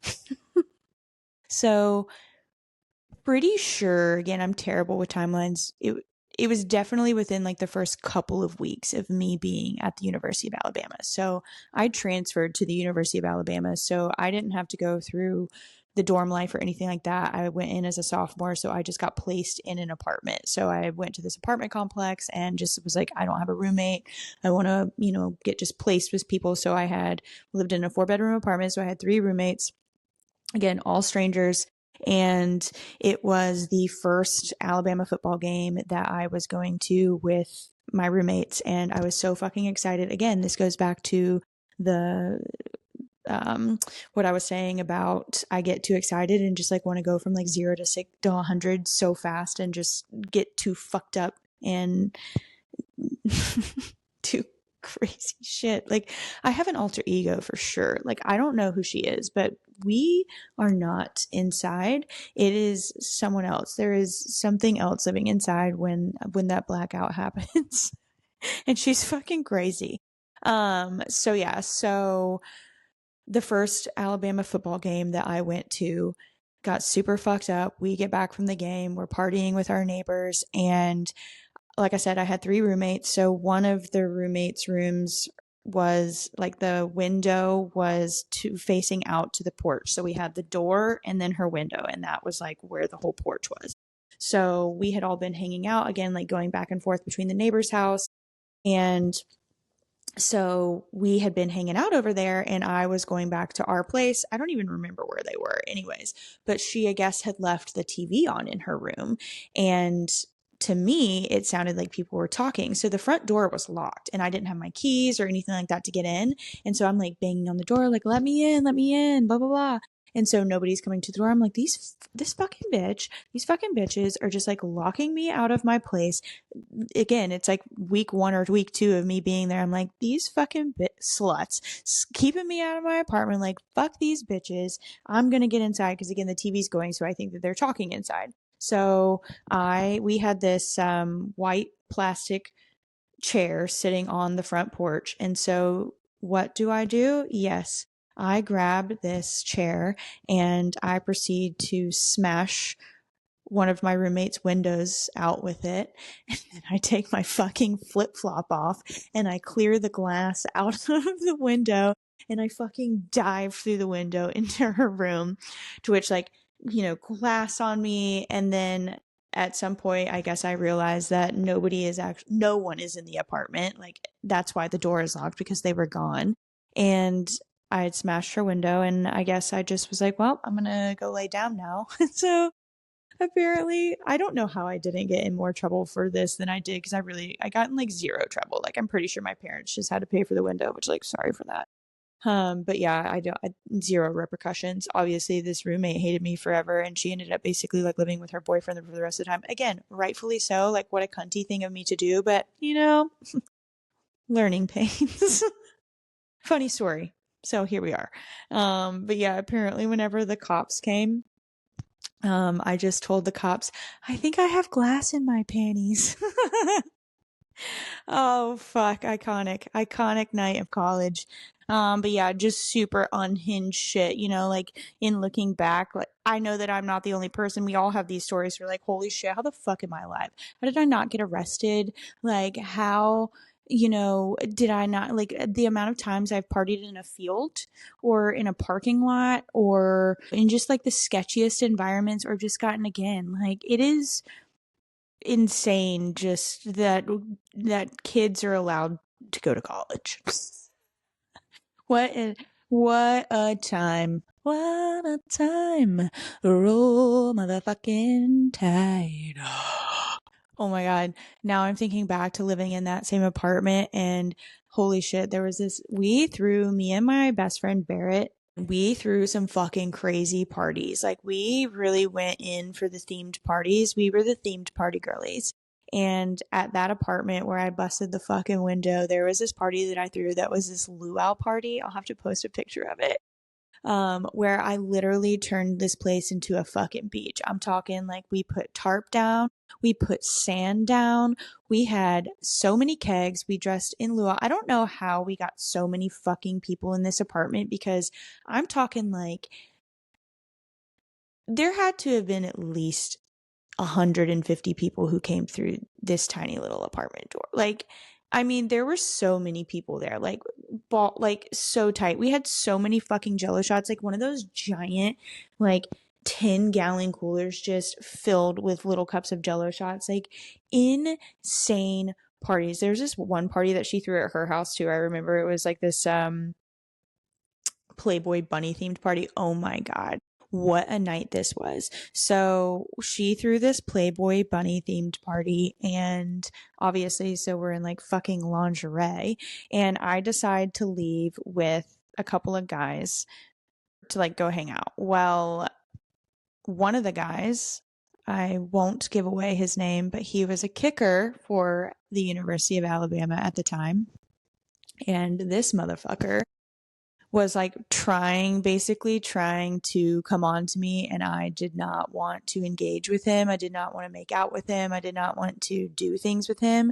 So pretty sure, again, I'm terrible with timelines. It was definitely within like the first couple of weeks of me being at the University of Alabama. So I transferred to the University of Alabama, so I didn't have to go through the dorm life or anything like that. I went in as a sophomore, so I just got placed in an apartment. So I went to this apartment complex and just was like, I don't have a roommate. I want to, get just placed with people. So I had lived in a 4-bedroom apartment. So I had 3 roommates, again, all strangers. And it was the first Alabama football game that I was going to with my roommates. And I was so fucking excited. Again, this goes back to the what I was saying about I get too excited and just like want to go from like 0 to 6 to 100 so fast and just get too fucked up and too crazy shit. Like I have an alter ego for sure. Like I don't know who she is, but we are not inside. It is someone else. There is something else living inside when that blackout happens. And she's fucking crazy. So yeah, so the first Alabama football game that I went to, got super fucked up. We get back from the game, we're partying with our neighbors, and like I said, I had 3 roommates. So one of the roommates' rooms was like the window was facing out to the porch. So we had the door and then her window, and that was like where the whole porch was. So we had all been hanging out again, like going back and forth between the neighbor's house. And so we had been hanging out over there, and I was going back to our place. I don't even remember where they were anyways, but she, I guess, had left the TV on in her room. And to me, it sounded like people were talking. So the front door was locked and I didn't have my keys or anything like that to get in. And so I'm like banging on the door, like, let me in, blah, blah, blah. And so nobody's coming to the door. I'm like, these fucking bitches are just like locking me out of my place. Again, it's like week 1 or week 2 of me being there. I'm like, these fucking sluts keeping me out of my apartment. Like, fuck these bitches. I'm going to get inside. Cause again, the TV's going. So I think that they're talking inside. So we had this white plastic chair sitting on the front porch. And so what do? Yes, I grab this chair and I proceed to smash one of my roommate's windows out with it. And then I take my fucking flip flop off and I clear the glass out of the window and I fucking dive through the window into her room, to which, like, glass on me. And then at some point, I guess I realized that no one is in the apartment. Like, that's why the door is locked, because they were gone. And I had smashed her window, and I guess I just was like, well, I'm gonna go lay down now. So apparently, I don't know how I didn't get in more trouble for this than I did, because I got in like zero trouble. Like, I'm pretty sure my parents just had to pay for the window, which, like, sorry for that. But yeah, zero repercussions. Obviously, this roommate hated me forever, and she ended up basically like living with her boyfriend for the rest of the time. Again, rightfully so. Like, what a cunty thing of me to do, but learning pains. Funny story. So here we are. But yeah, apparently whenever the cops came, I just told the cops, I think I have glass in my panties. Oh, fuck. Iconic night of college. But yeah, just super unhinged shit, like, in looking back, like, I know that I'm not the only person. We all have these stories where, like, holy shit, how the fuck am I alive? How did I not get arrested? Like, how, did I not, like, the amount of times I've partied in a field or in a parking lot or in just like the sketchiest environments, or just gotten, again, like, it is insane just that kids are allowed to go to college. What a time. What a time. Roll motherfucking tide. Oh my God. Now I'm thinking back to living in that same apartment, and holy shit, me and my best friend Barrett, we threw some fucking crazy parties. Like, we really went in for the themed parties. We were the themed party girlies. And at that apartment where I busted the fucking window, there was this party that I threw that was this luau party. I'll have to post a picture of it. Where I literally turned this place into a fucking beach. I'm talking, like, we put tarp down, we put sand down, we had so many kegs, we dressed in luau. I don't know how we got so many fucking people in this apartment, because I'm talking, like, there had to have been at least 150 people who came through this tiny little apartment door. Like, I mean, there were so many people there, like, so tight. We had so many fucking Jello shots, like one of those giant, like, 10-gallon coolers just filled with little cups of Jello shots, like, insane parties. There's this one party that she threw at her house too. I remember it was like this Playboy bunny themed party. Oh my God, what a night this was. So she threw this Playboy bunny themed party, and obviously, so we're in like fucking lingerie, and I decide to leave with a couple of guys to like go hang out. Well, one of the guys, I won't give away his name, but he was a kicker for the University of Alabama at the time. And this motherfucker was like basically trying to come on to me, and I did not want to engage with him. I did not want to make out with him. I did not want to do things with him.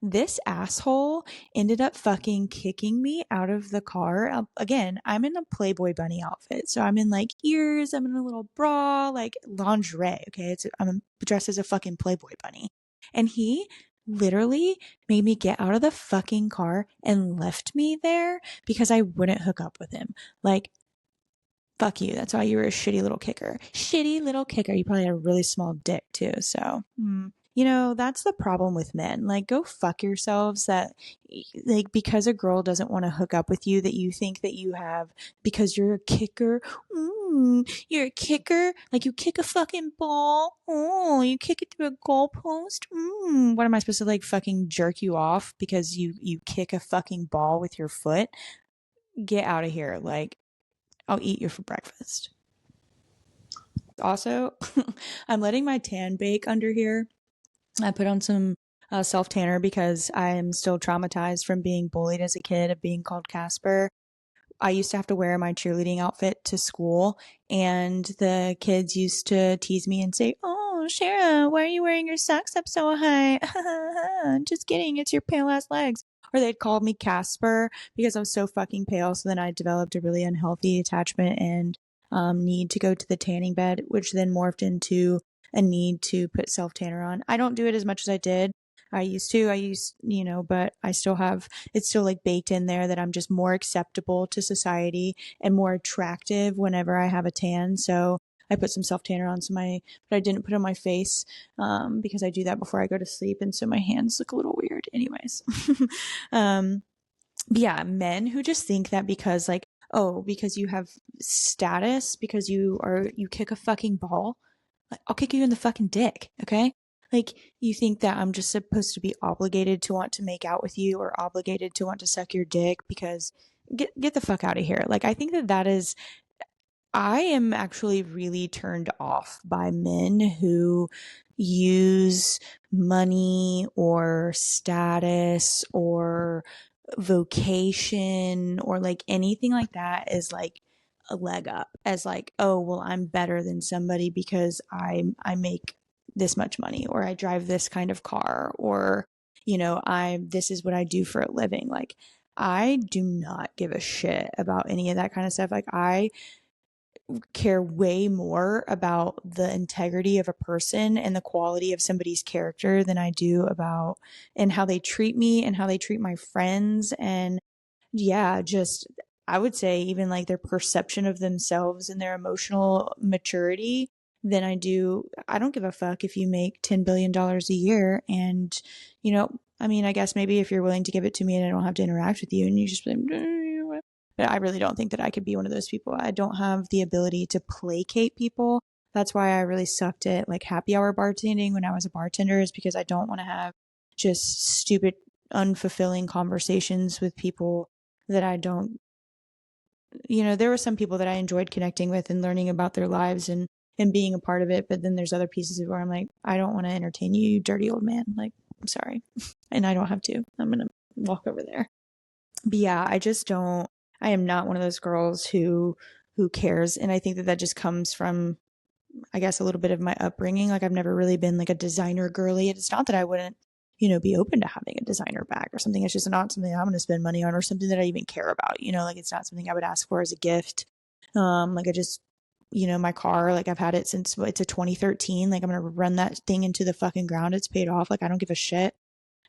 This asshole ended up fucking kicking me out of the car. Again, I'm in a Playboy bunny outfit. So I'm in like ears, I'm in a little bra, like lingerie. Okay. I'm dressed as a fucking Playboy bunny. And he literally made me get out of the fucking car and left me there because I wouldn't hook up with him. Like, fuck you. That's why you were a shitty little kicker. Shitty little kicker. You probably had a really small dick too. So, that's the problem with men. Like, go fuck yourselves, that, like, because a girl doesn't want to hook up with you, that you think that you have, because you're a kicker. You're a kicker. Like, you kick a fucking ball. Oh, you kick it through a goalpost. What am I supposed to, like, fucking jerk you off because you kick a fucking ball with your foot? Get out of here. Like, I'll eat you for breakfast. Also, I'm letting my tan bake under here. I put on some self tanner because I am still traumatized from being bullied as a kid, of being called Casper. I used to have to wear my cheerleading outfit to school, and the kids used to tease me and say, "Oh, oh, Shara, why are you wearing your socks up so high? Just kidding. It's your pale ass legs. Or they'd call me Casper because I was so fucking pale. So then I developed a really unhealthy attachment and need to go to the tanning bed, which then morphed into a need to put self tanner on. I don't do it as much as I did. I used to, but I still have, it's still like baked in there that I'm just more acceptable to society and more attractive whenever I have a tan. So I put some self tanner on but I didn't put on my face because I do that before I go to sleep. And so my hands look a little weird anyways. Yeah, men who just think that because like, oh, because you have status, because you kick a fucking ball, like, I'll kick you in the fucking dick, okay? Like, you think that I'm just supposed to be obligated to want to make out with you or obligated to want to suck your dick because get the fuck out of here. Like, I think that is, I am actually really turned off by men who use money or status or vocation or like anything like that as like a leg up, as like, oh, well, I'm better than somebody because I make this much money or I drive this kind of car or this is what I do for a living. Like, I do not give a shit about any of that kind of stuff. Like, I care way more about the integrity of a person and the quality of somebody's character than I do about and how they treat me and how they treat my friends. And yeah, just I would say even like their perception of themselves and their emotional maturity than I don't give a fuck if you make $10 billion a year. And, I mean, I guess maybe if you're willing to give it to me and I don't have to interact with you and you just, but I really don't think that I could be one of those people. I don't have the ability to placate people. That's why I really sucked at like happy hour bartending when I was a bartender, is because I don't want to have just stupid, unfulfilling conversations with people that I don't, there were some people that I enjoyed connecting with and learning about their lives and being a part of it. But then there's other pieces of where I'm like, I don't want to entertain you, you dirty old man. Like, I'm sorry. And I don't have to. I'm going to walk over there. But yeah, I am not one of those girls who cares. And I think that just comes from, I guess, a little bit of my upbringing. Like, I've never really been like a designer girly. It's not that I wouldn't, be open to having a designer bag or something. It's just not something I'm going to spend money on or something that I even care about. Like, it's not something I would ask for as a gift. Like, I just, my car, like, I've had it since it's a 2013. Like, I'm going to run that thing into the fucking ground. It's paid off. Like, I don't give a shit.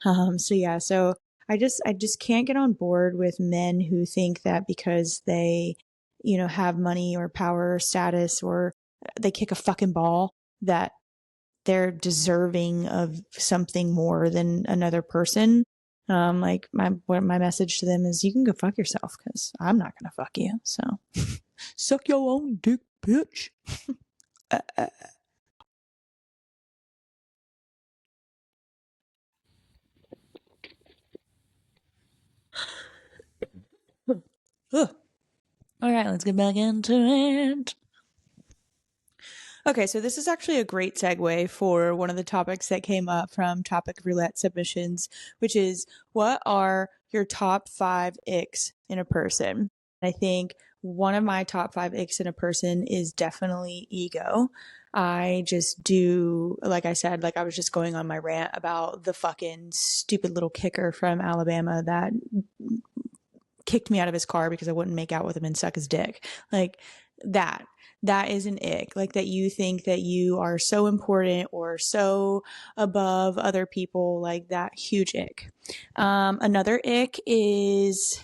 So yeah, so I just can't get on board with men who think that because they, have money or power or status or they kick a fucking ball that they're deserving of something more than another person. Like my message to them is, you can go fuck yourself because I'm not gonna fuck you. So suck your own dick, bitch. All right, let's get back into it. Okay, so this is actually a great segue for one of the topics that came up from topic roulette submissions, which is, what are your top 5 icks in a person? I think one of my top 5 icks in a person is definitely ego. I just do, like I said, like I was just going on my rant about the fucking stupid little kicker from Alabama that kicked me out of his car because I wouldn't make out with him and suck his dick. Like, that is an ick. Like, that you think that you are so important or so above other people, like that, huge ick. Another ick is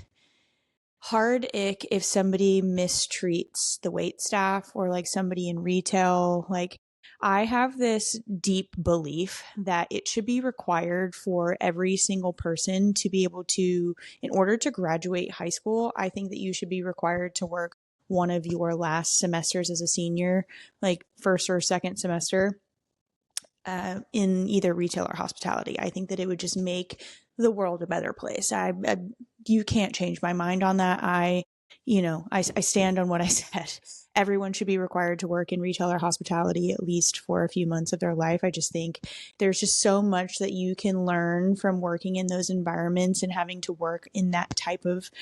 hard ick if somebody mistreats the wait staff or like somebody in retail. Like, I have this deep belief that it should be required for every single person to be able to, in order to graduate high school, I think that you should be required to work one of your last semesters as a senior, like first or second semester, in either retail or hospitality. I think that it would just make the world a better place. You can't change my mind on that. I stand on what I said. Everyone should be required to work in retail or hospitality at least for a few months of their life. I just think there's just so much that you can learn from working in those environments and having to work in that type of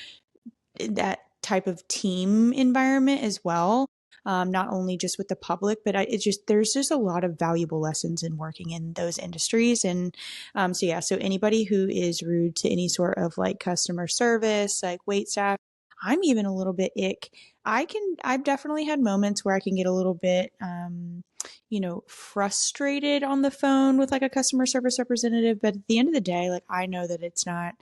team environment as well. not only just with the public, but it's just, there's just a lot of valuable lessons in working in those industries. And so yeah, so anybody who is rude to any sort of like customer service, like wait staff, I'm even a little bit ick. I've definitely had moments where I can get a little bit, frustrated on the phone with like a customer service representative. But at the end of the day, like I know that it's not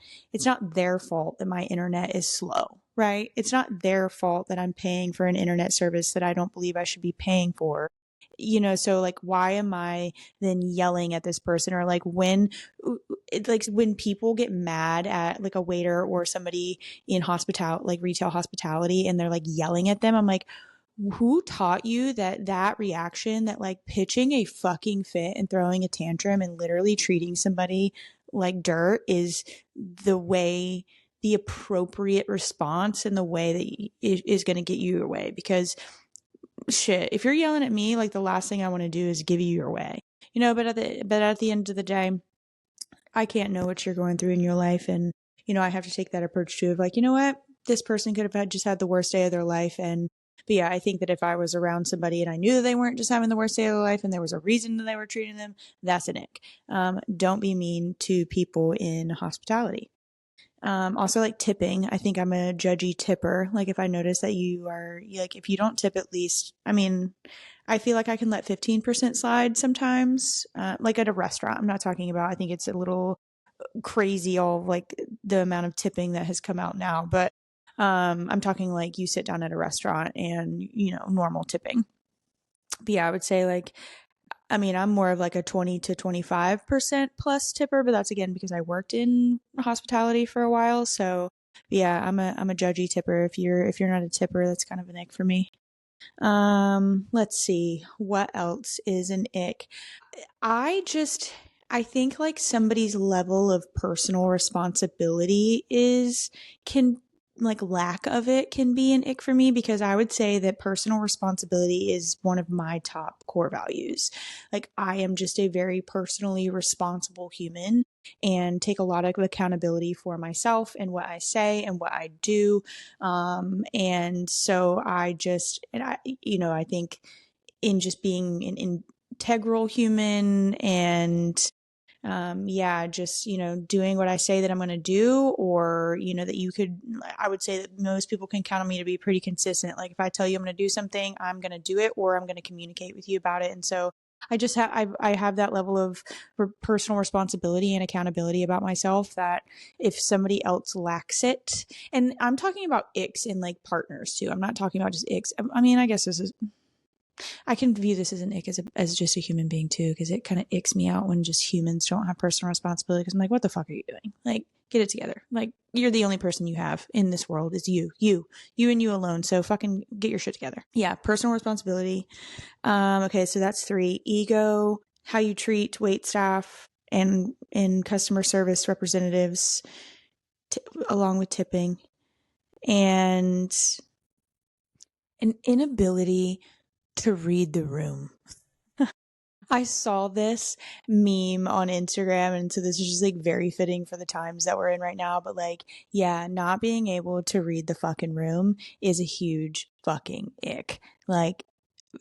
their fault that my internet is slow, right? It's not their fault that I'm paying for an internet service that I don't believe I should be paying for. So like, why am I then yelling at this person? Or like when people get mad at like a waiter or somebody in like retail hospitality, and they're like yelling at them, I'm like, who taught you that reaction, that like pitching a fucking fit and throwing a tantrum and literally treating somebody like dirt is the appropriate response, and the way that is going to get you your way? Because shit, if you're yelling at me, like the last thing I want to do is give you your way, but at the end of the day, I can't know what you're going through in your life. And, I have to take that approach too, of like, you know what? This person could have just had the worst day of their life. But yeah, I think that if I was around somebody and I knew that they weren't just having the worst day of their life and there was a reason that they were treating them, that's an ick. Don't be mean to people in hospitality. Also like tipping. I think I'm a judgy tipper. Like if I notice that if you don't tip at least, I mean, I feel like I can let 15% slide sometimes, like at a restaurant. I'm not talking about, I think it's a little crazy, all like the amount of tipping that has come out now, but I'm talking like you sit down at a restaurant and, normal tipping. But yeah, I would say like, I mean, I'm more of like a 20 to 25% plus tipper, but that's again because I worked in hospitality for a while. So yeah, I'm a judgy tipper. If you're not a tipper, that's kind of an ick for me. Let's see. What else is an ick? I just, I think like somebody's level of personal responsibility can, like lack of it can be an ick for me, because I would say that personal responsibility is one of my top core values. Like I am just a very personally responsible human and take a lot of accountability for myself and what I say and what I do. And so I think in just being an integral human and just doing what I say that I'm going to do, or I would say that most people can count on me to be pretty consistent. Like if I tell you I'm going to do something, I'm going to do it, or I'm going to communicate with you about it. And so I have that level of personal responsibility and accountability about myself, that if somebody else lacks it, and I'm talking about icks in like partners too. I'm not talking about just icks. I mean, I guess I can view this as an ick as just a human being too, because it kind of icks me out when just humans don't have personal responsibility. Because I'm like, what the fuck are you doing? Like, get it together. Like, you're the only person you have in this world is you and you alone. So fucking get your shit together. Yeah, personal responsibility. Okay, so that's 3. Ego, how you treat wait staff and customer service representatives, along with tipping, and an inability to read the room. I saw this meme on Instagram, and so this is just like very fitting for the times that we're in right now. But like, yeah, not being able to read the fucking room is a huge fucking ick. Like,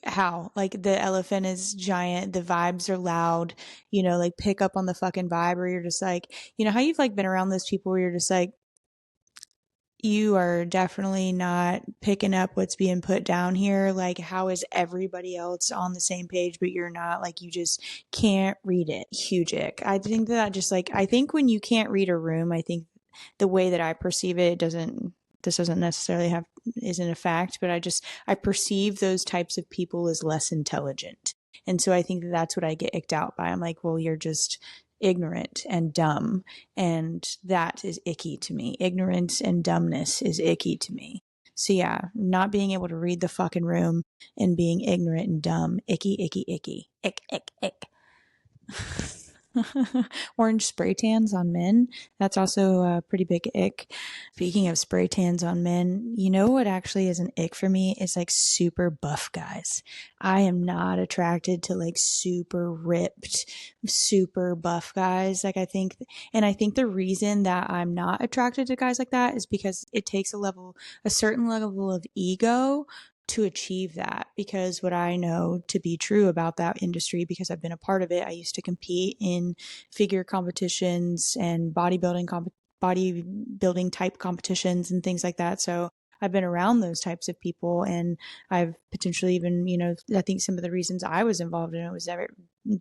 how? Like, the elephant is giant, the vibes are loud, like pick up on the fucking vibe, or you're just like, how you've like been around those people where you're just like, you are definitely not picking up what's being put down here. Like, how is everybody else on the same page, but you're not? Like, you just can't read it. Huge ick. I think that just like, I think when you can't read a room, I think the way that I perceive it, this doesn't necessarily isn't a fact, but I perceive those types of people as less intelligent. And so I think that's what I get icked out by. I'm like, well, you're just ignorant and dumb, and that is icky to me. Ignorance and dumbness is icky to me. So yeah, not being able to read the fucking room and being ignorant and dumb, icky, icky, icky, ick, ick, ick. Orange spray tans on men, that's also a pretty big ick. Speaking of spray tans on men, you know what actually is an ick for me is like super buff guys. I am not attracted to like super ripped, super buff guys. Like I think the reason that I'm not attracted to guys like that is because it takes a certain level of ego to achieve that. Because what I know to be true about that industry, because I've been a part of it, I used to compete in figure competitions and bodybuilding type competitions and things like that. So I've been around those types of people, and I've potentially even, I think some of the reasons I was involved in it was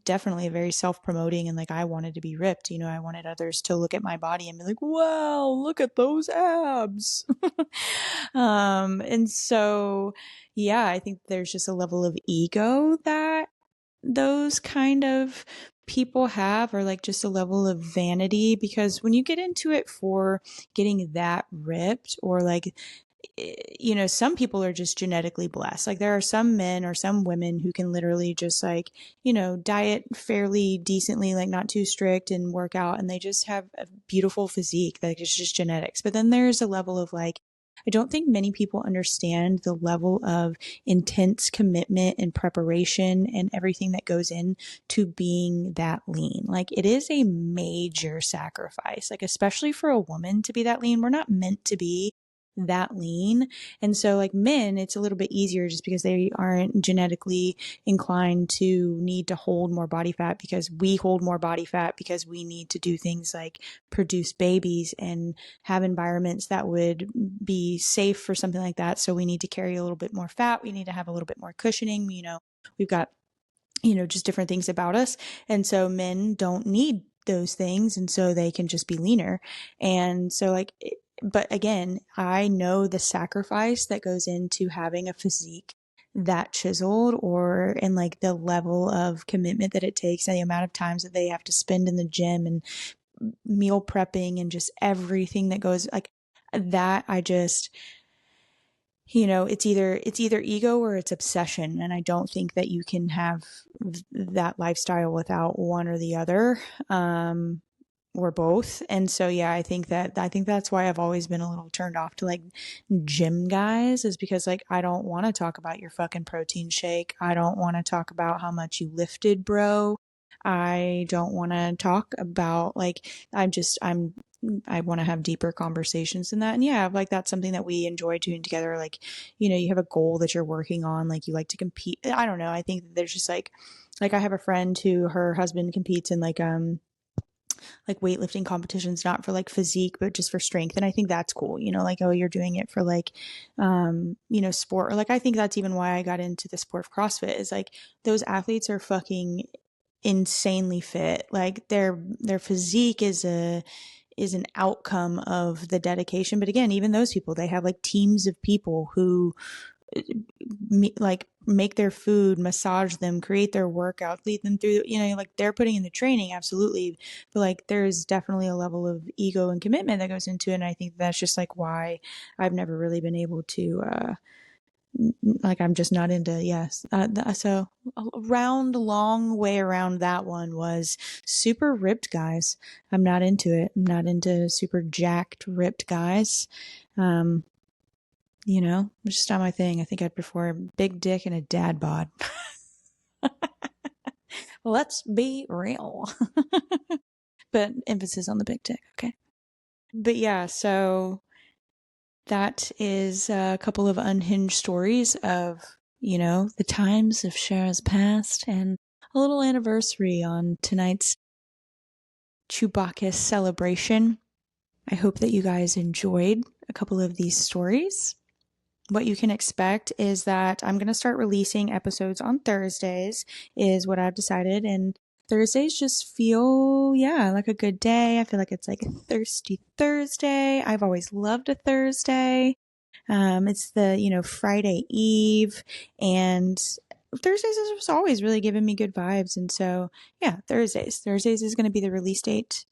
definitely very self-promoting, and like I wanted to be ripped. I wanted others to look at my body and be like, wow, look at those abs. And so, yeah, I think there's just a level of ego that those kind of people have, or like just a level of vanity, because when you get into it for getting that ripped, or like, some people are just genetically blessed. Like there are some men or some women who can literally just like, diet fairly decently, like not too strict, and work out, and they just have a beautiful physique. Like it's just genetics. But then there's a level of like, I don't think many people understand the level of intense commitment and preparation and everything that goes into being that lean. Like it is a major sacrifice, like especially for a woman to be that lean. We're not meant to be that lean. And so like men, it's a little bit easier just because they aren't genetically inclined to need to hold more body fat, because we hold more body fat because we need to do things like produce babies and have environments that would be safe for something like that. So we need to carry a little bit more fat. We need to have a little bit more cushioning. We've got, just different things about us. And so men don't need those things. And so they can just be leaner. And so like, but again, I know the sacrifice that goes into having a physique that chiseled, and like the level of commitment that it takes, and the amount of times that they have to spend in the gym and meal prepping and just everything that goes like that. It's either ego or it's obsession. And I don't think that you can have that lifestyle without one or the other. Or both. And so, yeah, I think that's why I've always been a little turned off to like gym guys, is because like, I don't want to talk about your fucking protein shake. I don't want to talk about how much you lifted, bro. I don't want to talk about like, I want to have deeper conversations than that. And yeah, like that's something that we enjoy doing together. Like, you have a goal that you're working on, like you like to compete. I don't know. I think that there's just like I have a friend who her husband competes in like weightlifting competitions, not for like physique, but just for strength. And I think that's cool, like, oh, you're doing it for like, sport. Or like, I think that's even why I got into the sport of CrossFit, is like those athletes are fucking insanely fit. Like their physique is an outcome of the dedication. But again, even those people, they have like teams of people who like make their food, massage them, create their workout, lead them through, like they're putting in the training. Absolutely. But like, there's definitely a level of ego and commitment that goes into it. And I think that's just like why I've never really been able to, like, I'm just not into, yes. So a long way around that one was super ripped guys. I'm not into it. I'm not into super jacked, ripped guys. It's just not my thing. I think I'd prefer a big dick and a dad bod. Let's be real. But emphasis on the big dick, okay? But yeah, so that is a couple of unhinged stories of, the times of Shara's past, and a little anniversary on tonight's Chewbacca celebration. I hope that you guys enjoyed a couple of these stories. What you can expect is that I'm going to start releasing episodes on Thursdays, is what I've decided. And Thursdays just feel, like a good day. I feel like it's like a thirsty Thursday. I've always loved a Thursday. It's the, Friday Eve, and Thursdays has just always really given me good vibes. And so, yeah, Thursdays is going to be the release date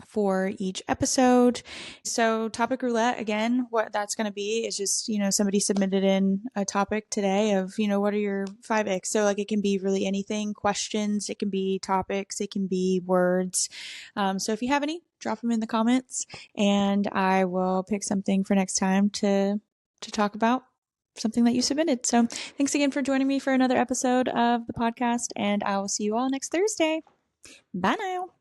for each episode. So topic roulette, again, what that's going to be is just, somebody submitted in a topic today of, what are your 5X? So like, it can be really anything, questions, it can be topics, it can be words. So if you have any, drop them in the comments, and I will pick something for next time to talk about something that you submitted. So thanks again for joining me for another episode of the podcast, and I will see you all next Thursday. Bye now.